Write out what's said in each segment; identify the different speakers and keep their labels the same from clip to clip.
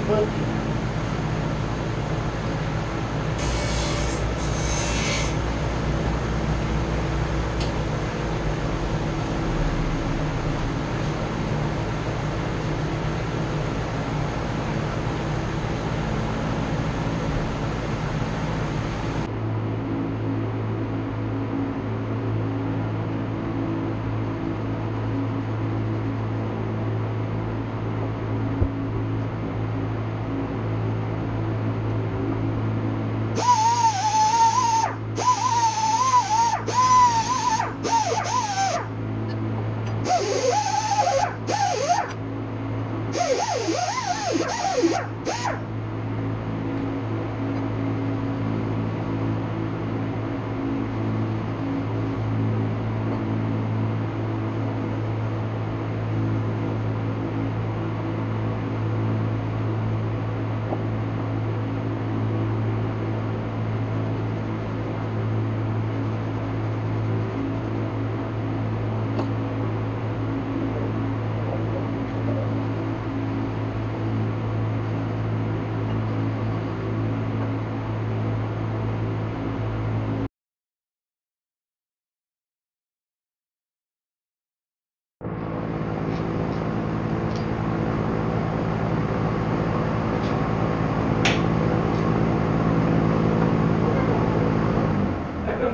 Speaker 1: But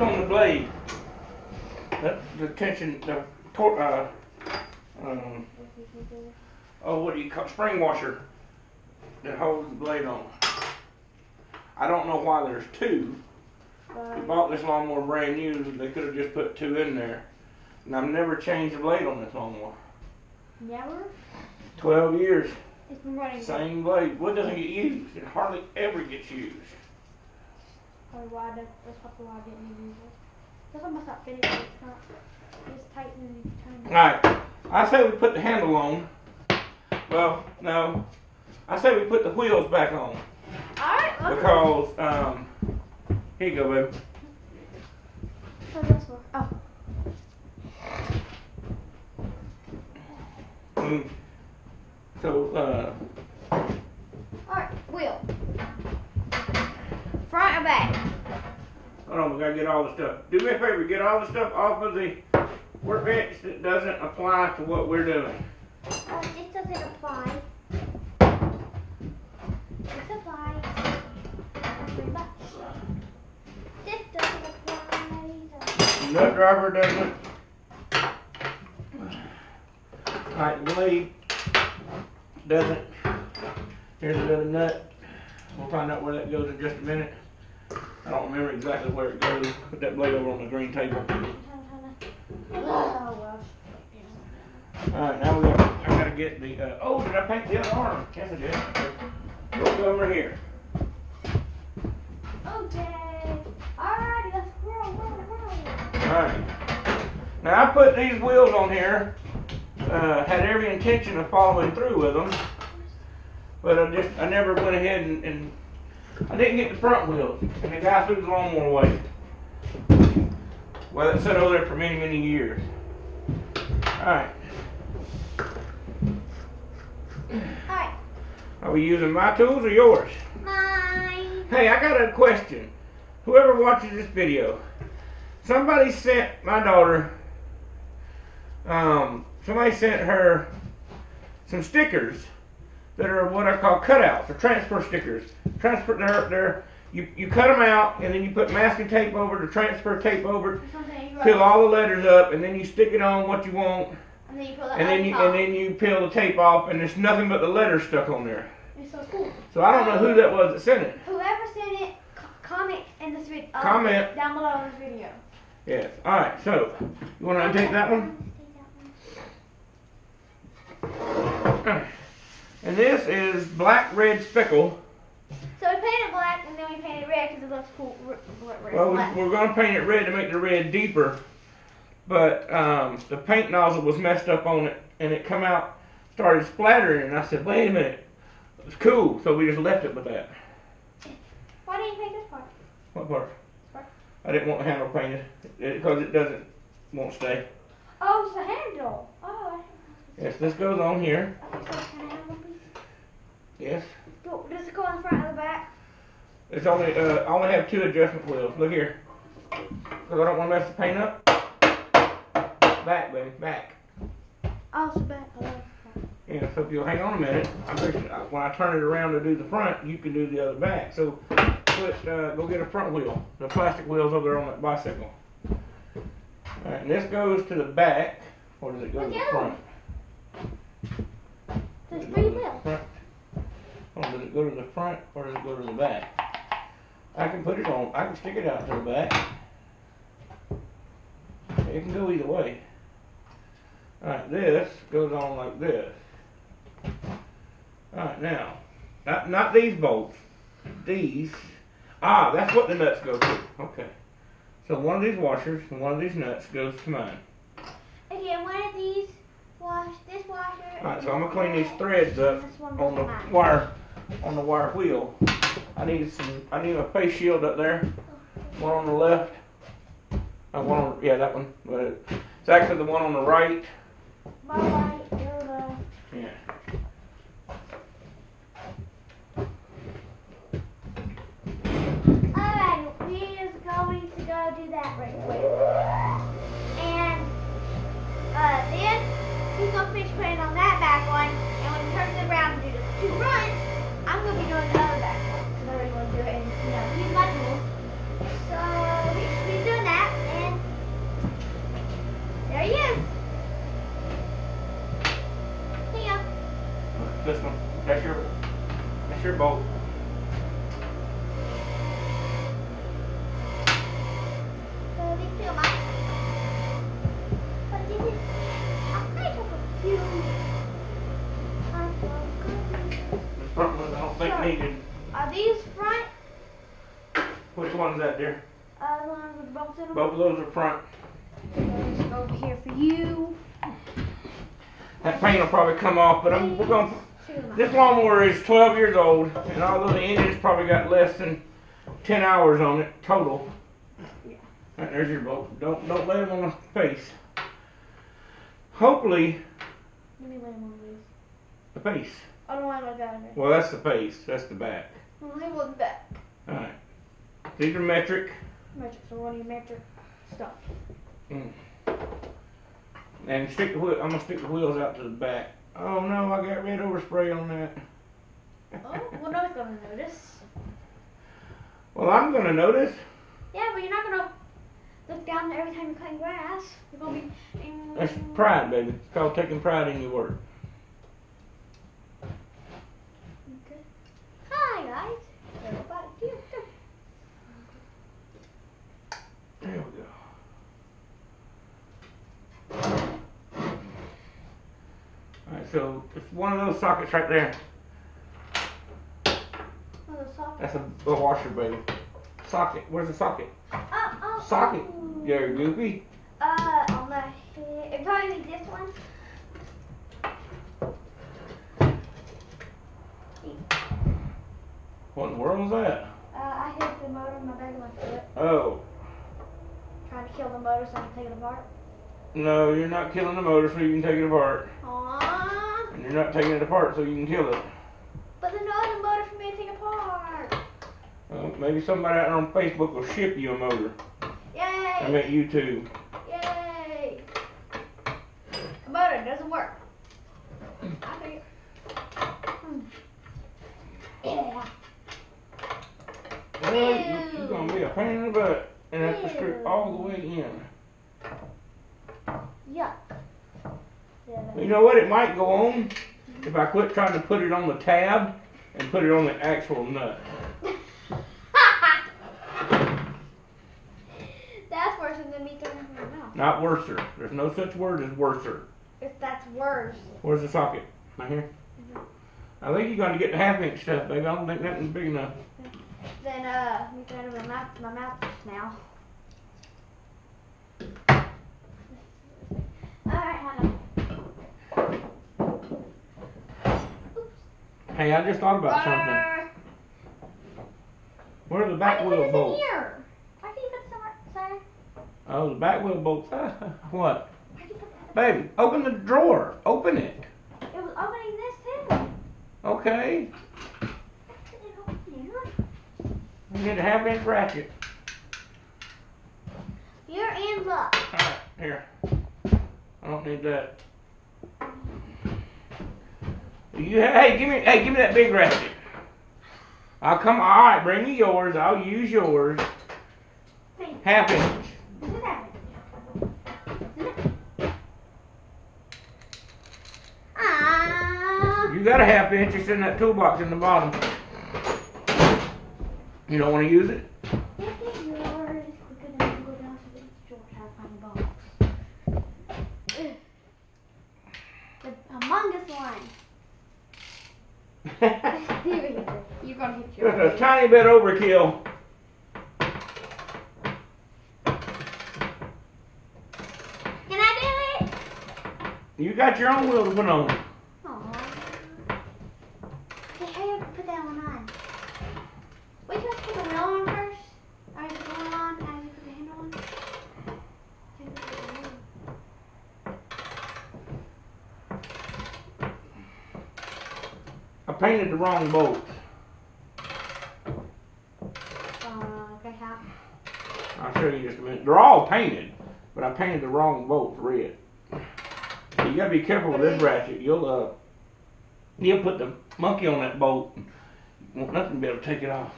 Speaker 1: on the blade, the tension, the what do you call spring washer that holds the blade on. I don't know why there's two. We bought this lawnmower brand new. They could have just put two in there. And I've never changed the blade on this lawnmower.
Speaker 2: Never?
Speaker 1: 12 years.
Speaker 2: It's been running.
Speaker 1: Same blade. What doesn't get used? It hardly ever gets used.
Speaker 2: Probably why that's probably why I didn't use it. This one must not fit it. It's not. It's tight and you turn it.
Speaker 1: Alright. I say we put the handle on. Well, no. I say we put the wheels back on.
Speaker 2: Alright, okay.
Speaker 1: Because, here you go, baby.
Speaker 2: So this one. Oh.
Speaker 1: So,
Speaker 2: Alright, wheel. Front or back?
Speaker 1: hold on, we gotta get all the stuff. Do me a favor, get all the stuff off of the workbench that doesn't apply to what we're doing.
Speaker 2: This doesn't apply. This applies. Pretty much. This doesn't apply.
Speaker 1: Nut driver doesn't. Alright, the blade doesn't. Here's another nut. We'll find out where that goes in just a minute. I don't remember exactly where it goes. Put that blade over on the green table. Alright, now I gotta get the, oh, did I paint the other arm? Yes, I did. Both of them are here.
Speaker 2: Okay. Alrighty, let's roll.
Speaker 1: Alright. Now I put these wheels on here. Had every intention of following through with them. But I never went ahead and I didn't get the front wheels. And the guy threw the lawnmower away. Well, it sat over there for many, many years. Alright.
Speaker 2: Alright.
Speaker 1: Are we using my tools or yours?
Speaker 2: Mine.
Speaker 1: Hey, I got a question. Whoever watches this video, somebody sent my daughter, somebody sent her some stickers that are what I call cutouts, or transfer stickers. You cut them out, and then you put masking tape over it, or transfer tape over it, peel all the letters up, and then you stick it on what you want,
Speaker 2: And then you peel the
Speaker 1: and then you peel the tape off, and there's nothing but the letters stuck on there.
Speaker 2: It's so cool.
Speaker 1: So I don't know who that was that sent it.
Speaker 2: Whoever sent it, comment in this video.
Speaker 1: Comment
Speaker 2: down below in this video.
Speaker 1: Yes. All right. So you want to untake that one? And this is black red speckle.
Speaker 2: So we painted black and then we painted red because it looks cool.
Speaker 1: Well, we're going to paint it red to make the red deeper, but the paint nozzle was messed up on it, and it come out, started splattering, and I said, wait a minute, it's cool, so we just left it with that.
Speaker 2: Why didn't you paint this part?
Speaker 1: What part?
Speaker 2: This part.
Speaker 1: I didn't want the handle painted because it won't stay.
Speaker 2: Oh, it's the handle. Oh.
Speaker 1: Yes, this goes on here.
Speaker 2: Okay, so can I have one, please?
Speaker 1: Yes.
Speaker 2: Go Does it go on the front or the back?
Speaker 1: It's only, I only have 2 adjustment wheels. Look here. Because I don't want to mess the paint up. Back, baby, back.
Speaker 2: Oh, so back.
Speaker 1: Yeah, so if you'll hang on a minute, when I turn it around to do the front, you can do the other back. So, go get a front wheel. The plastic wheel's over there on that bicycle. Alright, and this goes to the back, or does it go to the front?
Speaker 2: There's 3 wheels.
Speaker 1: Oh, does it go to the front, or does it go to the back? I can put it on, I can stick it out to the back. It can go either way. Alright, this goes on like this. Alright, now, not these bolts. These. That's what the nuts go to. Okay. So one of these washers and one of these nuts goes to mine.
Speaker 2: Okay, one of these this washer.
Speaker 1: Alright, so I'm gonna clean these threads up on the wire wheel. I need a face shield up there. One on the left. That one. But it's actually the one on the right.
Speaker 2: My right, your left.
Speaker 1: Yeah.
Speaker 2: Alright, we is going to go do that right quick. And then he's gonna finish putting on that back one, and when he turns it around and do the 2 fronts, I'm gonna be doing the other back one. So we're gonna do it and use my tools. So he's doing that, and there he is. See ya.
Speaker 1: This one. That's your bolt.
Speaker 2: So these 2 are mine. But this is I took a few.
Speaker 1: The front one I don't think needed.
Speaker 2: Are these front?
Speaker 1: Which one's that, dear?
Speaker 2: The ones with bolts in them?
Speaker 1: Both of those are front.
Speaker 2: Let's go over here for you.
Speaker 1: That paint will probably come off, but this lawnmower is 12 years old, and although the engine's probably got less than 10 hours on it total.
Speaker 2: Yeah.
Speaker 1: Right, there's your bolt. Don't lay them on the face. Hopefully,
Speaker 2: Let me lay them on these.
Speaker 1: the face.
Speaker 2: I don't want to look at it.
Speaker 1: Well, that's the face. That's the back.
Speaker 2: Let me look back.
Speaker 1: All right. These are metric.
Speaker 2: Metric, so what do you metric stuff?
Speaker 1: And I'm gonna stick the wheels out to the back. Oh no, I got red overspray on that.
Speaker 2: Oh, well, nobody's gonna notice.
Speaker 1: Well, I'm gonna notice.
Speaker 2: Yeah, but you're not gonna look down every time you're cutting grass. You're gonna be.
Speaker 1: That's pride, baby. It's called taking pride in your work.
Speaker 2: Okay. Hi guys. Everybody here.
Speaker 1: There we go. Alright, so it's one of those sockets right there.
Speaker 2: One of the sockets.
Speaker 1: That's a washer, baby. Socket. Where's the socket? Socket.
Speaker 2: Oh.
Speaker 1: You're goofy.
Speaker 2: On the head. It probably be this one.
Speaker 1: What in the world was that?
Speaker 2: I hit the motor in my bag of my foot.
Speaker 1: Oh.
Speaker 2: Trying to kill the motor so I can take it apart.
Speaker 1: No, you're not killing the motor so you can take it apart.
Speaker 2: Aww.
Speaker 1: And you're not taking it apart so you can kill it.
Speaker 2: But there's no other motor for me to take apart.
Speaker 1: Maybe somebody out there on Facebook will ship you a motor.
Speaker 2: Yay!
Speaker 1: I meant you too.
Speaker 2: Yay! The motor doesn't work. I think. Yeah.
Speaker 1: Well, you're gonna be a pain in the butt and have to screw all the way in.
Speaker 2: Yuck.
Speaker 1: You know what? It might go on if I quit trying to put it on the tab and put it on the actual nut.
Speaker 2: That's worse than me throwing it in my mouth.
Speaker 1: Not worser. There's no such word as worser.
Speaker 2: If that's worse.
Speaker 1: Where's the socket? Right here? I think you're going to get the 1/2-inch stuff, baby. I don't think nothing's big enough.
Speaker 2: Then, me throwing it in my mouth now. Alright, Hannah.
Speaker 1: Hey, I just thought about something. Where are the back wheel bolts?
Speaker 2: Here. Why can you put this somewhere? Sorry.
Speaker 1: Oh, the back wheel bolts. What?
Speaker 2: Why can you put that?
Speaker 1: Baby, open the drawer. Open it.
Speaker 2: It was opening this too.
Speaker 1: Okay. You need a 1/2 inch ratchet.
Speaker 2: You're in luck.
Speaker 1: Alright, here. I don't need that. Hey, give me that big ratchet. Alright, bring me yours. I'll use yours. 1/2 inch. You got a 1/2 inch. It's in that toolbox in the bottom. You don't want to use it?
Speaker 2: This is yours. We're gonna go down to the store to find the box. The humongous one. You're gonna hit your
Speaker 1: Just a tiny bit overkill.
Speaker 2: Can I do it?
Speaker 1: You got your own wheel to put on.
Speaker 2: Okay, hurry up and put that one on. Wait till I put the wheel on first. Or put the wheel on as you put the handle on.
Speaker 1: I painted the wrong bolts.
Speaker 2: Okay, how?
Speaker 1: I'll show you in just a minute. They're all painted, but I painted the wrong bolts red. So you gotta be careful with this ratchet. You'll put the monkey on that bolt. You want nothing to be able to take it off.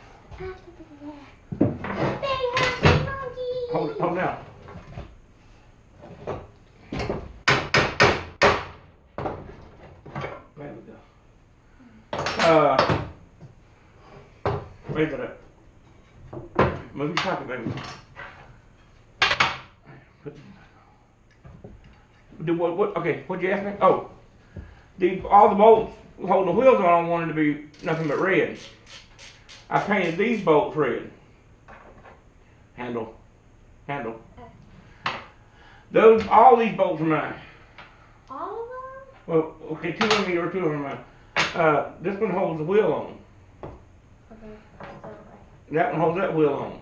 Speaker 1: Hold it down. There we go. Raise it up. Move your pocket, baby. Okay, what'd you ask me? Oh, all the bolts holding the wheels on, I wanted to be nothing but red. I painted these bolts red. Handle. All these bolts are mine.
Speaker 2: All of them?
Speaker 1: Well, okay, 2 of them are yours, 2 of them are mine. This one holds the wheel on.
Speaker 2: Okay,
Speaker 1: That one holds that wheel on.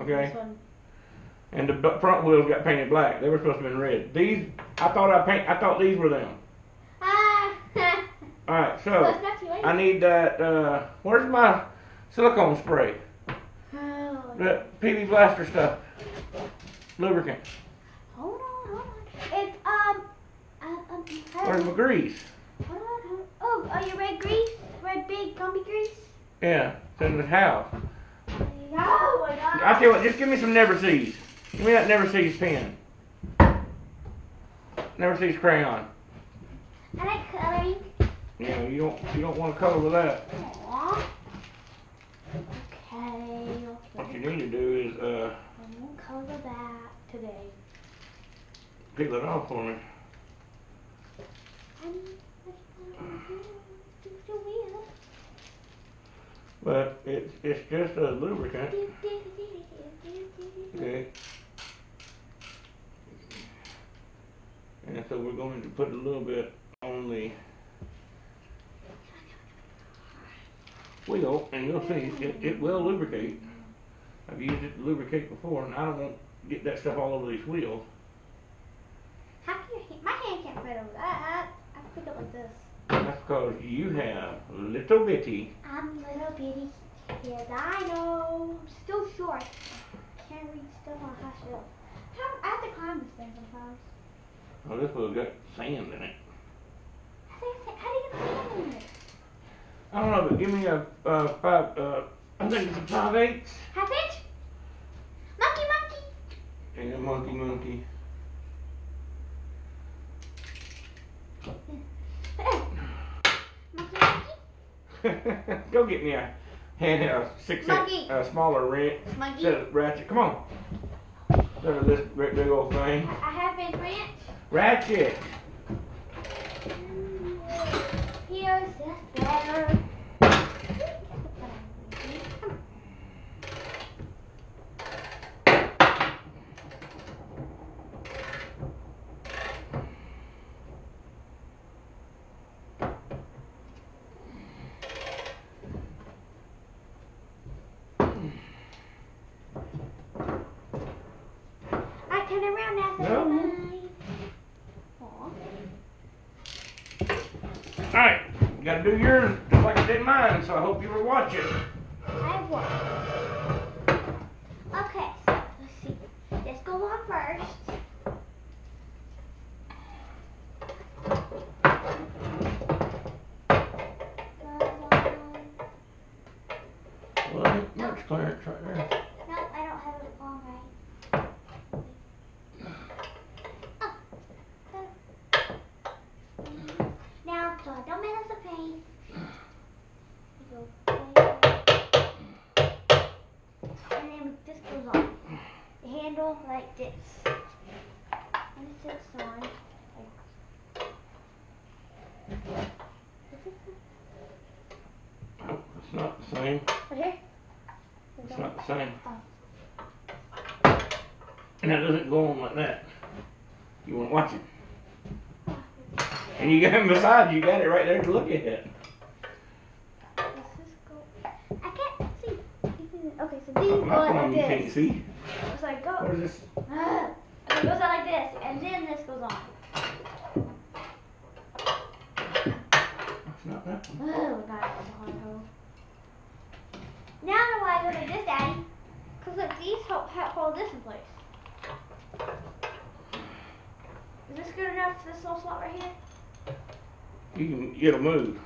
Speaker 1: Okay?
Speaker 2: This one.
Speaker 1: And the front wheels got painted black. They were supposed to have been red. These, I thought these were them. Alright, so I need that, where's my silicone spray? The PV Blaster stuff. Lubricant.
Speaker 2: Hold on. It's,
Speaker 1: Where's my grease?
Speaker 2: Hold on. Oh, your red grease? Red big gummy grease?
Speaker 1: Yeah, it's in the house.
Speaker 2: Oh my God.
Speaker 1: I tell you what, just give me some Never Seas. Give me that Never Seas pen. Never Seas crayon.
Speaker 2: I like coloring.
Speaker 1: Yeah, you don't want to color with that.
Speaker 2: Aww. Okay.
Speaker 1: What you need to do is
Speaker 2: I won't color that today.
Speaker 1: peel it off for me. But it's just a lubricant. Okay. And so we're going to put a little bit on the wheel, and you'll see it will lubricate. I've used it to lubricate before, and I don't want to get that stuff all over these wheels.
Speaker 2: How can your hand, my hand can't fit over that. I can pick it like this.
Speaker 1: That's because you have little bitty.
Speaker 2: I'm little bitty. Yes, I know. I'm still short. Can't reach stuff on a high shelf. I have to climb this thing sometimes.
Speaker 1: Oh, this one's got sand in it.
Speaker 2: How do you get sand in it?
Speaker 1: I don't know, but give me a 5, I think it's a 5/8.
Speaker 2: 1/2 inch? Monkey.
Speaker 1: And a monkey.
Speaker 2: Monkey.
Speaker 1: Go get me a hand, a 6-inch, smaller ratchet. Come on. Instead of this big old thing.
Speaker 2: I have been French.
Speaker 1: Ratchet.
Speaker 2: Here's just better. Turn around now.
Speaker 1: No. Alright, you gotta do yours just like I did mine, so I hope you were watching.
Speaker 2: I have one. Okay, so let's see. This goes on first.
Speaker 1: Well, ain't much clearance right there.
Speaker 2: Nope, I don't have it on right. Now, so I don't mess up the paint. Go there. And then this goes on. The handle like this. And it sits on.
Speaker 1: Oh, it's not the same.
Speaker 2: Right here?
Speaker 1: It's not the same.
Speaker 2: Oh.
Speaker 1: And that doesn't go on like that. You want to watch it. And you got him beside you, got it right there to look at.
Speaker 2: Does this go? I can't see. Okay, so these go
Speaker 1: How come
Speaker 2: like
Speaker 1: you can't
Speaker 2: this.
Speaker 1: see?
Speaker 2: It's like go.
Speaker 1: What is this?
Speaker 2: Okay, it goes out like this, and then this goes on.
Speaker 1: It's not that one.
Speaker 2: Oh, God, that's a hard hole. Now I know why I go like this, Daddy. Because look, these hold this in place. Is this good enough for this little slot right here?
Speaker 1: It'll move.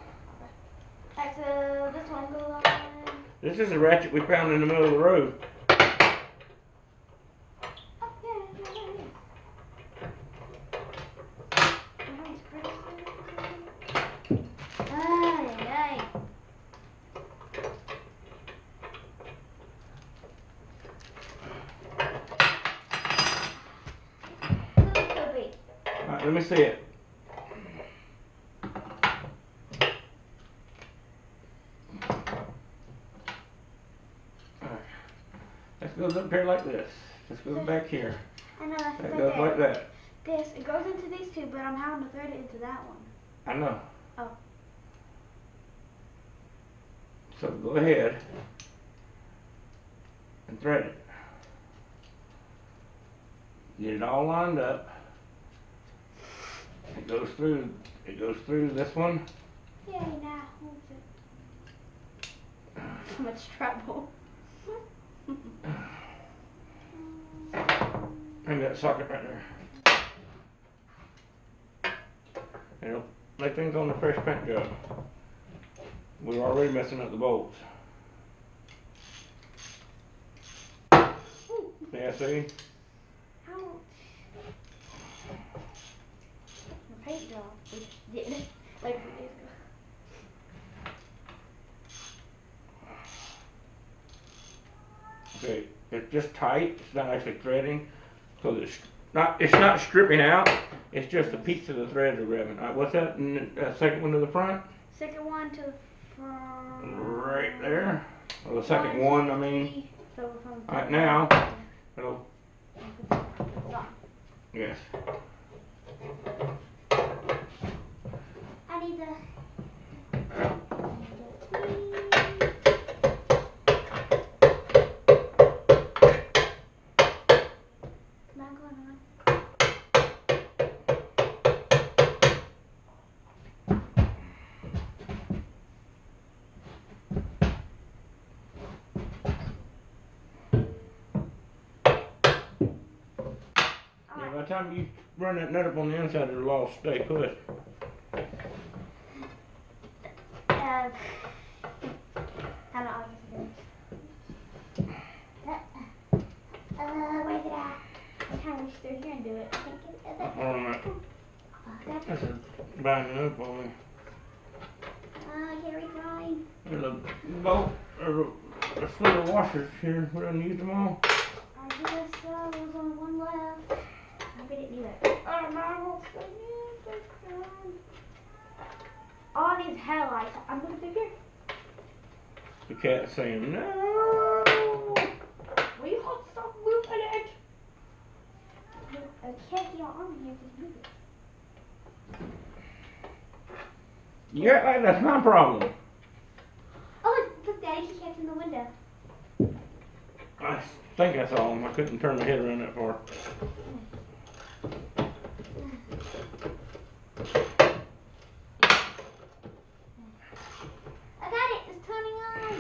Speaker 2: Alright, so this one goes on.
Speaker 1: This is the ratchet we found in the middle of the road.
Speaker 2: Oh, yeah, yeah, yeah. Ay, ay.
Speaker 1: Alright, let me see it. This goes up here like this. This goes back here.
Speaker 2: I know that's
Speaker 1: That
Speaker 2: right
Speaker 1: goes
Speaker 2: there.
Speaker 1: like that.
Speaker 2: This, it goes into these two, but I'm having to thread it into that one.
Speaker 1: I know.
Speaker 2: Oh.
Speaker 1: So go ahead and thread it. Get it all lined up. It goes through this one.
Speaker 2: Yay, now holds it. So much trouble.
Speaker 1: And that socket right there. And it'll lay things on the fresh paint job. We're already messing up the bolts. Yeah, see?
Speaker 2: Ouch. The paint job. We just did it like 3 days ago.
Speaker 1: Okay, it's just tight. It's not actually threading, so it's not stripping out. It's just a piece of the threads are grabbing. All right, what's that? Second one to the front.
Speaker 2: Second one to the front.
Speaker 1: Right there. Or the second one, I mean.
Speaker 2: So from
Speaker 1: All right, now it'll. Yes.
Speaker 2: I need the. Not going on.
Speaker 1: Yeah, by the time you run that nut up on the inside, it'll all stay put.
Speaker 2: I don't know. Where's it at? I'm trying to reach through here and do it. I can't get it.
Speaker 1: Hold on a minute. That's a binding up on me.
Speaker 2: I can't reach mine.
Speaker 1: There's a bolt, or a slew of washers here. We done used them all.
Speaker 2: I guess there's only one left. I bet it knew it. Oh no, all I need is headlights. I'm gonna figure.
Speaker 1: The cat's saying no.
Speaker 2: Will you hold stop moving it? I can't get on here, just move it.
Speaker 1: Yeah, that's my problem.
Speaker 2: Oh look, Daddy, he can't in the window.
Speaker 1: I think I saw him. I couldn't turn my head around that far.
Speaker 2: I got it, it's turning on.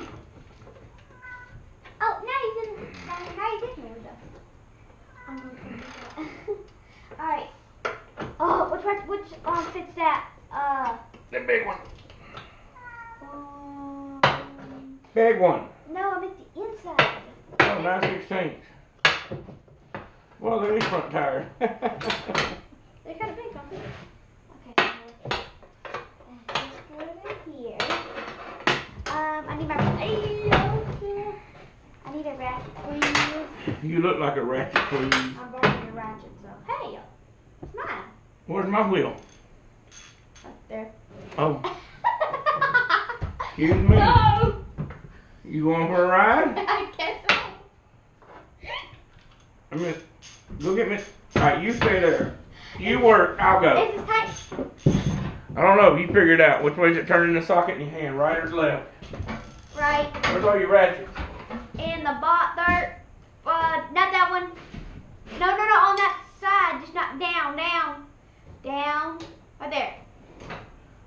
Speaker 1: big one. Big one.
Speaker 2: No, I meant the inside.
Speaker 1: Oh, 9/16. Well, they're these front tires.
Speaker 2: They're kind of big, aren't they? Okay. Let's go over here. I need my. I need a ratchet, please.
Speaker 1: You look like a ratchet, please.
Speaker 2: I'm borrowing your ratchet, so. Hey, it's mine.
Speaker 1: Where's my wheel?
Speaker 2: Right there.
Speaker 1: Oh. Excuse me.
Speaker 2: No!
Speaker 1: You going for a ride?
Speaker 2: I guess so.
Speaker 1: I mean, go get me. Alright, you stay there. You work, I'll go.
Speaker 2: Is this tight?
Speaker 1: I don't know, you figure it out. Which way is it turning the socket in your hand, right or left?
Speaker 2: Right.
Speaker 1: Where's all your ratchets?
Speaker 2: In the there. Not that one. No, on that side. Just not down. Right there.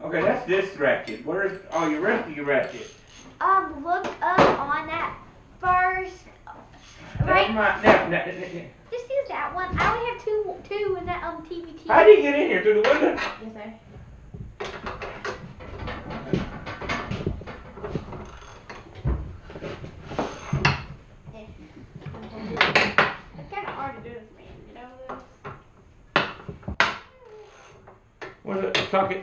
Speaker 1: Okay, that's this ratchet. Where's all your rest of your ratchets?
Speaker 2: Look up on that first. Right. Just use that one. I only have two in that TVT.
Speaker 1: How did you get in here? Through the window?
Speaker 2: Yes, sir. It's kind of hard to do this, man. You know this?
Speaker 1: What's it? Socket?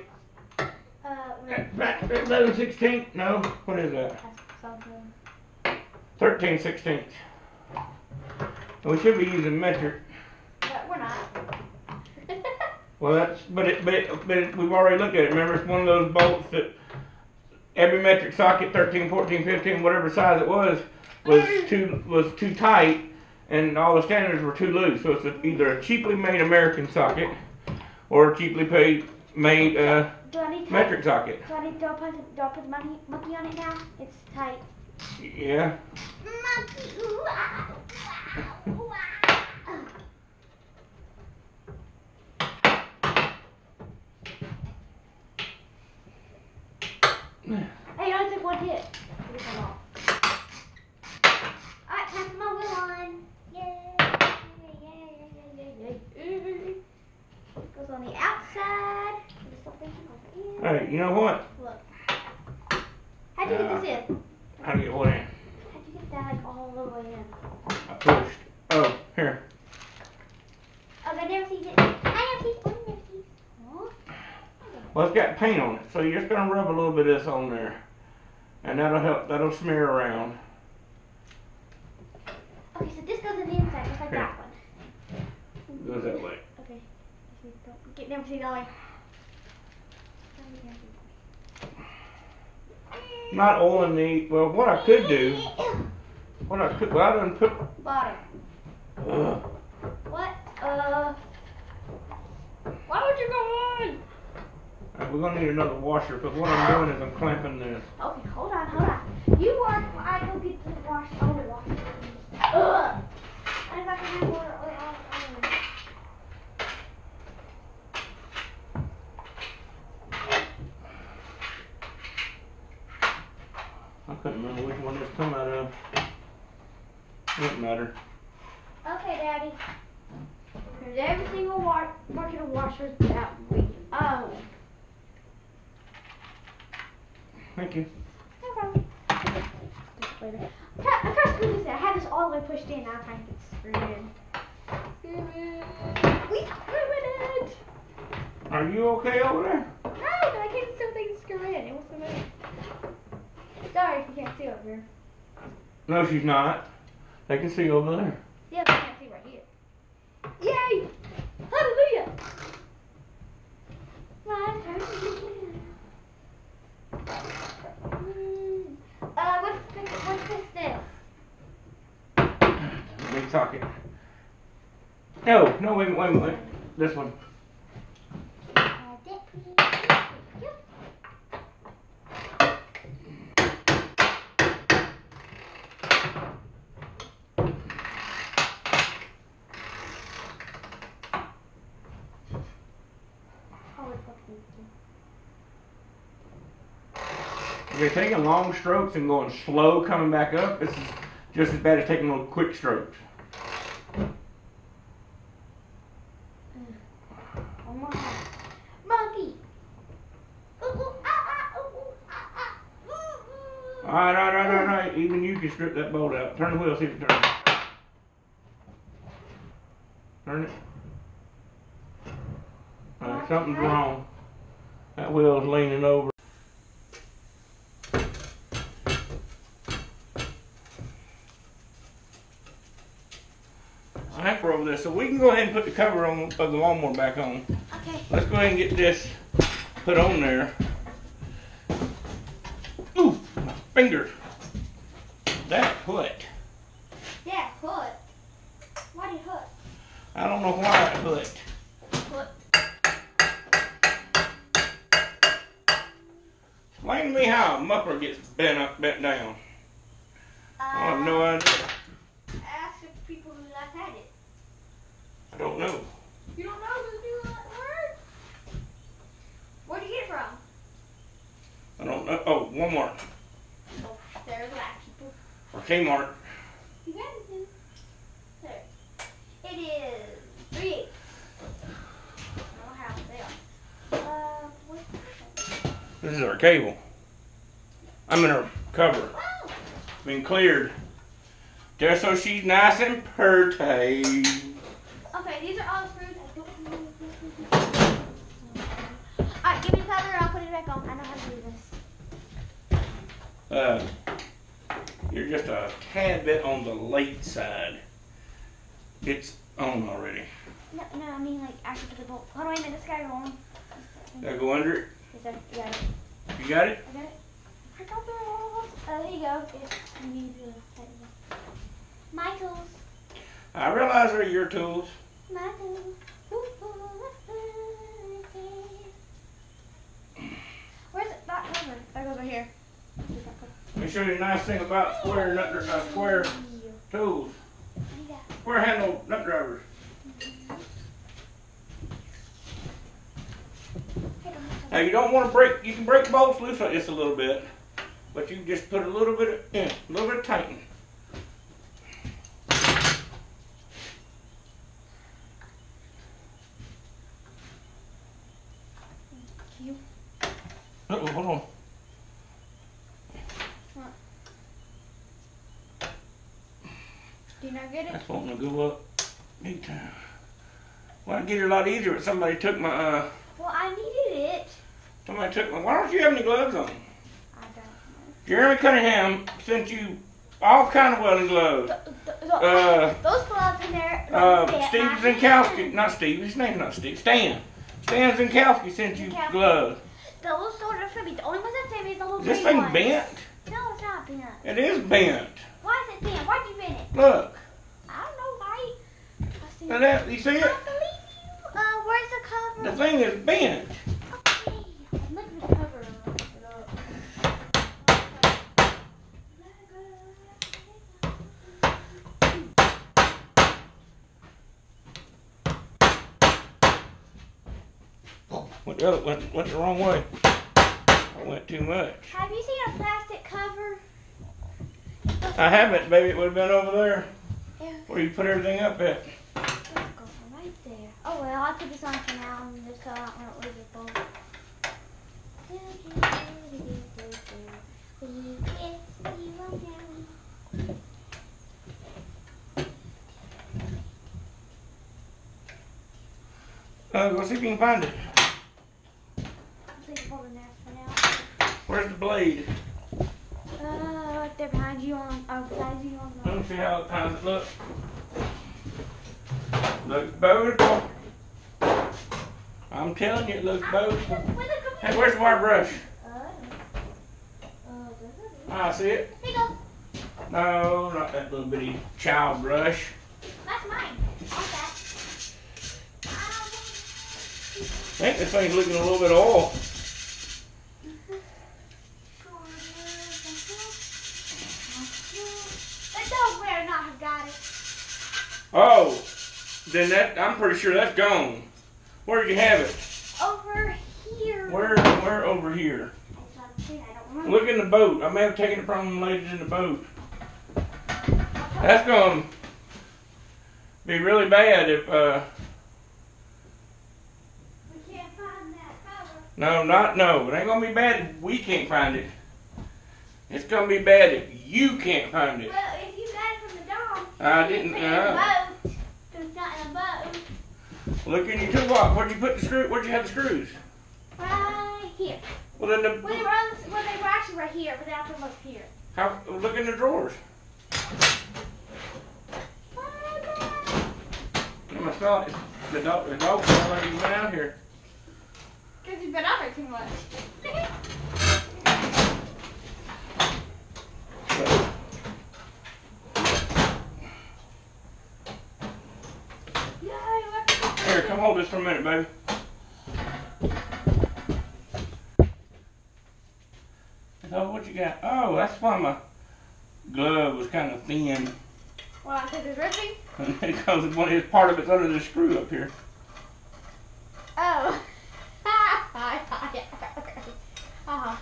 Speaker 1: 11/16? No. What is that?
Speaker 2: That's something.
Speaker 1: 13/16. We should be using metric.
Speaker 2: But we're not.
Speaker 1: Well, that's we've already looked at it. Remember, it's one of those bolts that every metric socket, 13, 14, 15, whatever size it was too tight, and all the standards were too loose. So it's either a cheaply made American socket or a cheaply made metric socket.
Speaker 2: Do I put the monkey on it now? It's tight.
Speaker 1: Yeah.
Speaker 2: Monkey. Ooh, ah, ooh, ah. Hey, you only took one hit. Alright, time for my wheel on. Yay! Goes on the outside.
Speaker 1: Hey, you know what?
Speaker 2: Look. How'd you get this in?
Speaker 1: How do you get what in?
Speaker 2: How'd you get that like all the way in?
Speaker 1: I pushed. Oh, here.
Speaker 2: Oh, I never see it. I never see it. Never see it. Huh?
Speaker 1: Well, it's got paint on it, so you're just gonna rub a little bit of this on there, and that'll help. That'll smear around.
Speaker 2: Okay, so this goes in the inside, just like
Speaker 1: Here.
Speaker 2: that one.
Speaker 1: Goes that way.
Speaker 2: Okay. Never see Dolly.
Speaker 1: Not oiling the. Well, what I could do. Well, I done put.
Speaker 2: Bottom. What? Why would you go on?
Speaker 1: We're gonna need another washer, but what I'm doing is I'm clamping this.
Speaker 2: Okay, hold on. You work while I go get the washer. Oh, the washer. Ugh! I'm not gonna have water.
Speaker 1: I couldn't remember which one this come out of. Doesn't matter.
Speaker 2: Okay, Daddy. There's every single bucket of washers that we own.
Speaker 1: Thank you.
Speaker 2: No problem. Later. I tried to screw this in. I had this all the way pushed in. Now I'm trying to get screwed in. We screwed it!
Speaker 1: Are you okay over there?
Speaker 2: No, but I can't still think to screw in. It wants to move. Sorry if you can't see over here.
Speaker 1: No, she's not. They can see over there.
Speaker 2: Yeah, but I can't see right here. Yay! Hallelujah! My turn again. What's this now?
Speaker 1: Big socket. No, wait. This one. If you're taking long strokes and going slow coming back up, this is just as bad as taking little quick strokes.
Speaker 2: Monkey! Ooh, ow!
Speaker 1: Alright. Even you can strip that bolt out. Turn the wheel, see if it turns. Turn it. Alright, something's wrong. That wheel's leaning over. Alright, we're over this. So we can go ahead and put the cover on of the lawnmower back on.
Speaker 2: Okay.
Speaker 1: Let's go ahead and get this put on there. Ooh, my finger. That hooked.
Speaker 2: Yeah, hooked. Why did it hook?
Speaker 1: I don't know why it hooked. Explain to me how a muffler gets bent down. I have no idea.
Speaker 2: Ask the people who last had it.
Speaker 1: I don't know.
Speaker 2: You don't know who do that word? Where'd you get it from?
Speaker 1: I don't know. Oh, Walmart.
Speaker 2: Oh, there's that people.
Speaker 1: Or Kmart.
Speaker 2: You got it too. There. It is 3/8. I don't know how they are. What's that?
Speaker 1: This is our cable. I'm in our cover.
Speaker 2: Oh.
Speaker 1: Been cleared. Just so she's nice and pretty.
Speaker 2: Okay, these are all the screws. Alright, give me the cover and I'll put it back on. I know how to do this.
Speaker 1: You're just a tad bit on the late side. It's on already.
Speaker 2: No, I mean like actually put the bolt. Hold on, wait a minute, this guy go on.
Speaker 1: Gotta go under it.
Speaker 2: Yes, sir. You got it.
Speaker 1: You got it?
Speaker 2: I got it. I got the here you go. If you need to tighten it. My tools.
Speaker 1: I realize they're your tools.
Speaker 2: My tools. Where's that cover? Back over here.
Speaker 1: Let me show you a nice thing about square tools. Square handle nut drivers. Now you don't want to break. You can break bolts loose like this a little bit, but you just put a little bit of tightening. Uh-oh, hold on.
Speaker 2: What? Do you not get it?
Speaker 1: That's wanting to go up big time. Well, I'd get it a lot easier if somebody took my,
Speaker 2: Well, I needed it.
Speaker 1: somebody took my, why don't you have any gloves on?
Speaker 2: I don't know.
Speaker 1: Jeremy Cunningham sent you all kind of welding gloves.
Speaker 2: Those gloves in there.
Speaker 1: Steve Zinkowski, not Steve, his name's not Steve, Stan Zinkowski sent you gloves.
Speaker 2: Those sort of should be the only ones that sent me is the little
Speaker 1: Is this
Speaker 2: green
Speaker 1: thing
Speaker 2: ones.
Speaker 1: bent?
Speaker 2: No, it's not bent.
Speaker 1: It is bent.
Speaker 2: Why is it bent? Why'd you bend it?
Speaker 1: Look.
Speaker 2: I don't know, right? I see
Speaker 1: Now that, you see
Speaker 2: I
Speaker 1: it?
Speaker 2: don't believe you. Where's the cover?
Speaker 1: The thing is bent.
Speaker 2: Okay, I'm looking at the cover.
Speaker 1: Went the wrong way. I went too much.
Speaker 2: Have you seen a plastic cover?
Speaker 1: I haven't, baby. It would have been over there
Speaker 2: Yeah.
Speaker 1: where you put everything up at.
Speaker 2: Let's go from right there. Oh well, I'll put this on for now and just so I don't lose it both.
Speaker 1: Go see if you can find it. Where's the blade?
Speaker 2: Right there behind you on, beside you on the...
Speaker 1: Let me see how it looks. Looks beautiful. I'm telling you, it looks beautiful. Hey, where's the wire brush? I see it.
Speaker 2: Here you go.
Speaker 1: No, not that little bitty child brush.
Speaker 2: That's mine. What's that?
Speaker 1: I think this thing's looking a little bit oil.
Speaker 2: That dog better not have got it.
Speaker 1: Oh, then that, I'm pretty sure that's gone. Where'd you have it?
Speaker 2: Over here.
Speaker 1: Where over here?
Speaker 2: I don't remember.
Speaker 1: Look in the boat. I may have taken it from the ladies in the boat. That's going to be really bad if,
Speaker 2: We can't find that cover.
Speaker 1: no, it ain't going to be bad if we can't find it. It's gonna be bad if you can't find it.
Speaker 2: Well, if you got it from the dog,
Speaker 1: I didn't.
Speaker 2: put it in a boat. It's not in a boat.
Speaker 1: Look in your toolbox. Where'd you put the screw? Where'd you have the screws?
Speaker 2: Right here.
Speaker 1: Well, then
Speaker 2: Well, they were actually right here, but they have to look here.
Speaker 1: look in the drawers. I'm gonna smell it. The dog smell like he's been out here.
Speaker 2: Because you've been out there too much.
Speaker 1: Here, come hold this for a minute, baby. So what you got? Oh, that's why my glove was kind of thin.
Speaker 2: Why? Because it's ripping?
Speaker 1: Because part of it's under the screw up here.
Speaker 2: Oh. Uh-huh.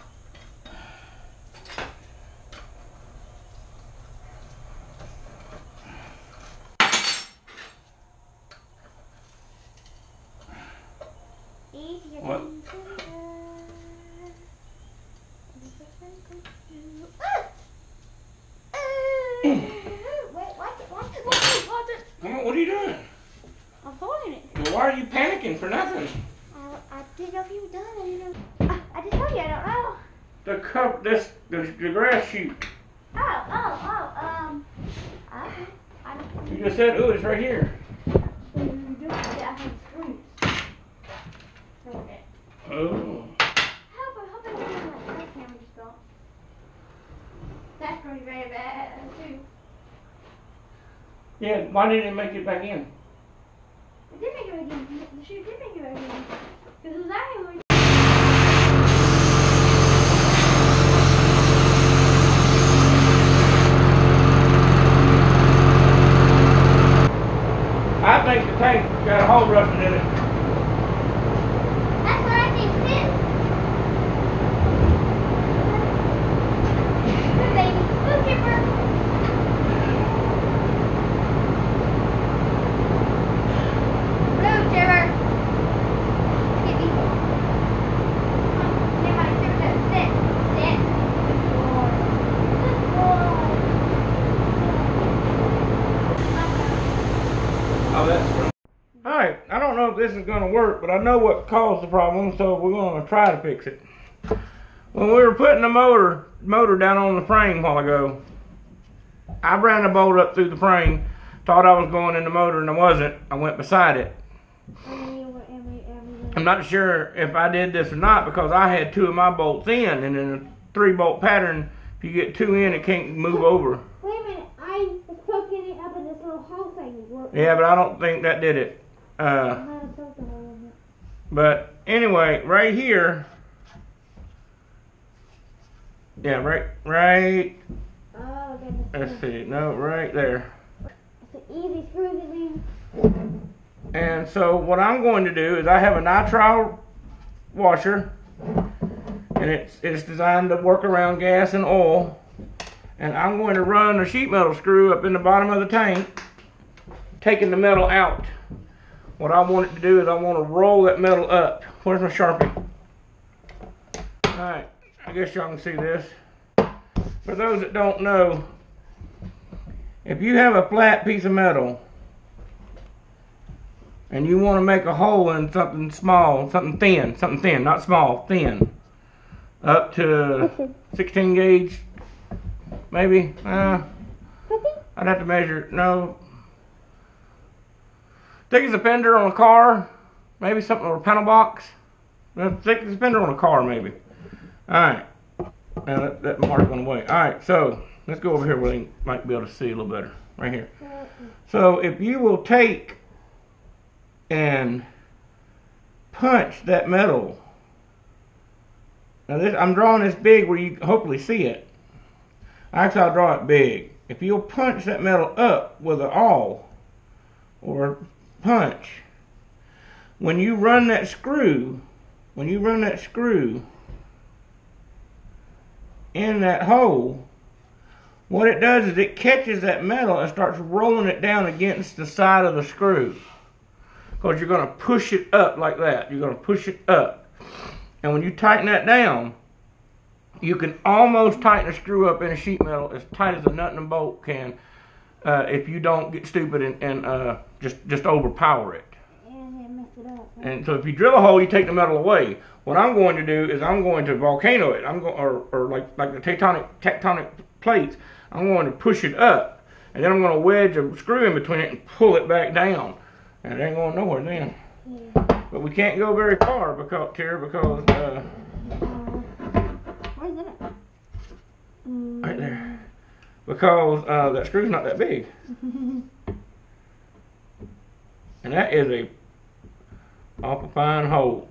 Speaker 1: What? Come on, what are you doing?
Speaker 2: I'm holding it.
Speaker 1: Well, why are you panicking for nothing?
Speaker 2: I didn't know if you were done. I didn't know. I just told you I don't know.
Speaker 1: The grass chute.
Speaker 2: I don't.
Speaker 1: You just said, oh, it's right here.
Speaker 2: Yeah, I think screws. Okay.
Speaker 1: Oh.
Speaker 2: Hope I didn't let that camera just go. That's pretty very bad too.
Speaker 1: Yeah, why didn't it make it back in?
Speaker 2: It did make it back in. The shoe did make it back in. Because it was actually.
Speaker 1: I think the tank got a hole rusted in it.
Speaker 2: That's what I think too. Good baby. Good Kipper. Move, Trevor. Get me. Come on. Never mind, Trevor. Sit. Sit. Good boy. Good boy.
Speaker 1: Oh, that's alright, I don't know if this is going to work, but I know what caused the problem, so we're going to try to fix it. When we were putting the motor down on the frame a while ago, I ran a bolt up through the frame, thought I was going in the motor, and I wasn't. I went beside it. I'm not sure if I did this or not because I had 2 of my bolts in, and in a 3-bolt pattern, if you get 2 in, it can't move over.
Speaker 2: Wait a minute, I was poking it up in this little hole thing.
Speaker 1: Yeah, but I don't think that did it. But anyway, right here. Yeah, right.
Speaker 2: Oh,
Speaker 1: Let's see. No, right there.
Speaker 2: it's an easy screw to do.
Speaker 1: And so what I'm going to do is I have a nitrile washer, and it's designed to work around gas and oil. And I'm going to run a sheet metal screw up in the bottom of the tank, taking the metal out. What I want it to do is I want to roll that metal up. Where's my Sharpie? Alright, I guess y'all can see this. For those that don't know, if you have a flat piece of metal and you want to make a hole in something small, something thin, not small, thin, up to 16 gauge, maybe, I'd have to measure, no, thick as a fender on a car, maybe something, or a panel box, thick as a fender on a car, maybe. Alright, now that mark went away. Alright, so let's go over here where you might be able to see a little better, right here. So if you will take and punch that metal, now this, I'm drawing this big where you hopefully see it. Actually, I'll draw it big. If you'll punch that metal up with an awl or punch, when you run that screw in that hole, what it does is it catches that metal and starts rolling it down against the side of the screw. Because you're going to push it up like that. You're going to push it up. And when you tighten that down, You can almost tighten a screw up in a sheet metal as tight as a nut and a bolt can if you don't get stupid and just overpower it. And so if you drill a hole, you take the metal away. What I'm going to do is I'm going to volcano it. Or like the tectonic plates. I'm going to push it up, and then I'm going to wedge a screw in between it and pull it back down. And it ain't going nowhere then. Yeah. But we can't go very far because
Speaker 2: where's it?
Speaker 1: Right there. Because that screw's not that big. And that is a awful fine hole.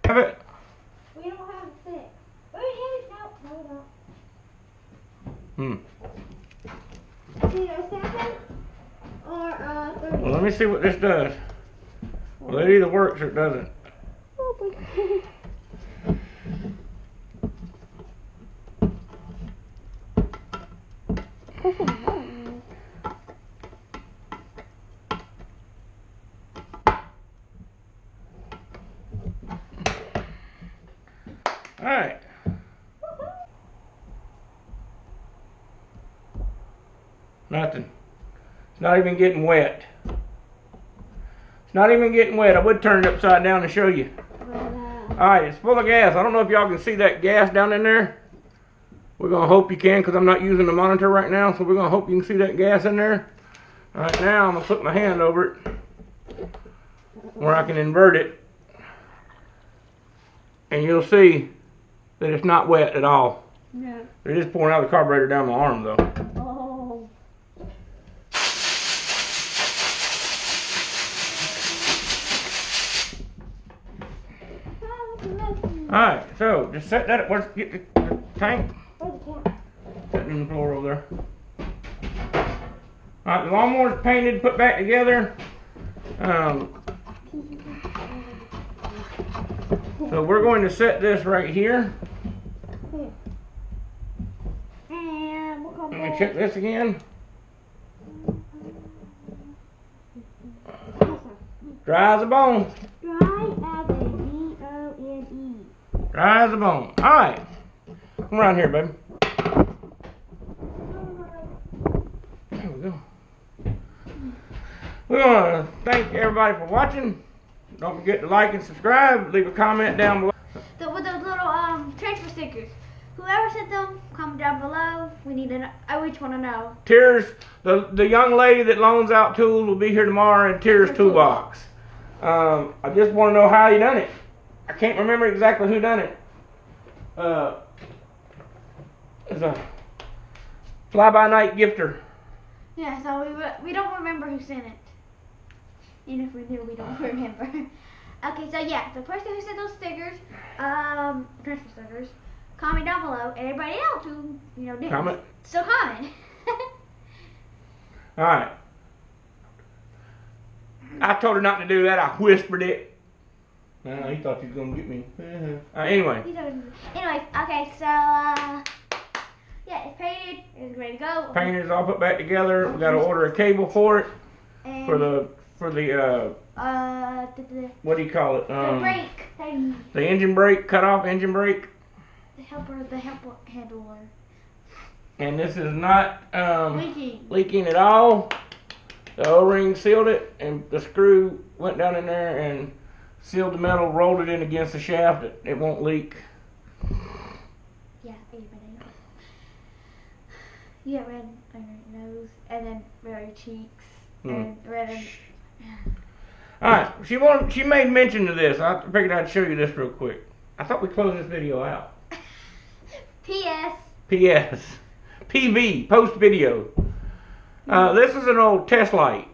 Speaker 1: Have it?
Speaker 2: We don't have a stick. No, we don't. It's either 7 or 30.
Speaker 1: Well, let me see what this does. Well, it either works or it doesn't. Alright. Nothing. It's not even getting wet. It's not even getting wet. I would turn it upside down to show you. Alright, it's full of gas. I don't know if y'all can see that gas down in there. We're going to hope you can because I'm not using the monitor right now. So we're going to hope you can see that gas in there. Alright, now I'm going to put my hand over it where I can invert it. And you'll see that it's not wet at all.
Speaker 2: No.
Speaker 1: It is pouring out of the carburetor down my arm though.
Speaker 2: Oh.
Speaker 1: Alright, so just set that up. Where's get the tank?
Speaker 2: Where's the tank?
Speaker 1: Sitting on the floor over there. Alright, the lawnmower's painted, put back together. So we're going to set this right here.
Speaker 2: And we'll come
Speaker 1: Let me check this again. Dry as a bone.
Speaker 2: Dry as a B-O-N-E.
Speaker 1: Dry as a bone. Alright. Come around here, baby. There we go. We want to thank everybody for watching. Don't forget to like and subscribe. Leave a comment down below.
Speaker 2: With those little transfer stickers. Whoever sent them, comment down below. We need to know. I each want to know.
Speaker 1: Tears, the young lady that loans out tools will be here tomorrow in Tears Toolbox. I just want to know how you done it. I can't remember exactly who done it. It's a fly-by-night gifter.
Speaker 2: Yeah, so we don't remember who sent it. Even if we do, we don't remember. Okay, so yeah, the person who sent those stickers, transfer stickers, comment down below. And everybody else who, didn't.
Speaker 1: Comment.
Speaker 2: Still comment.
Speaker 1: Alright. I told her not to do that. I whispered it. He thought he was going to get me. Anyway.
Speaker 2: Anyways, okay, so, yeah, it's painted. It's ready to go.
Speaker 1: Painted is all put back together. We got to order a cable for it.
Speaker 2: And
Speaker 1: For the what do you call it?
Speaker 2: the brake thing.
Speaker 1: The engine brake, cut off engine brake.
Speaker 2: The helper handler.
Speaker 1: And this is not leaking at all. The O-ring sealed it, and the screw went down in there and sealed the metal, rolled it in against the shaft. It won't leak.
Speaker 2: Yeah, everybody knows. You get red on your nose, and then red on your cheeks, and red on...
Speaker 1: Alright, she made mention to this. I figured I'd show you this real quick. I thought we closed this video out.
Speaker 2: P.S.
Speaker 1: P.S. PV, post video. This is an old test light.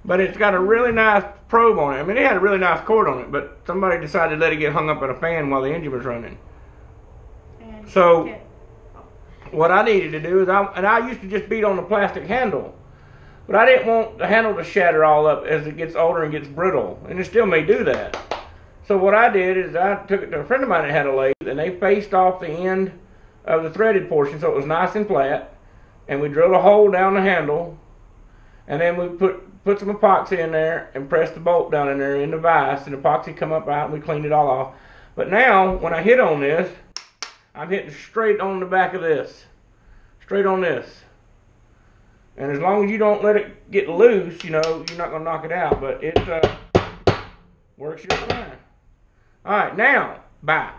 Speaker 1: But it's got a really nice probe on it. I mean, it had a really nice cord on it, but somebody decided to let it get hung up in a fan while the engine was running. So, what I needed to do is, I used to just beat on the plastic handle. But I didn't want the handle to shatter all up as it gets older and gets brittle. And it still may do that. So what I did is I took it to a friend of mine that had a lathe, and they faced off the end of the threaded portion so it was nice and flat. and we drilled a hole down the handle, and then we put some epoxy in there and pressed the bolt down in there in the vise, and the epoxy come up out, and we cleaned it all off. But now, when I hit on this, I'm hitting straight on the back of this. Straight on this. And as long as you don't let it get loose, you know, you're not going to knock it out. But it works just fine. Alright, now, bye.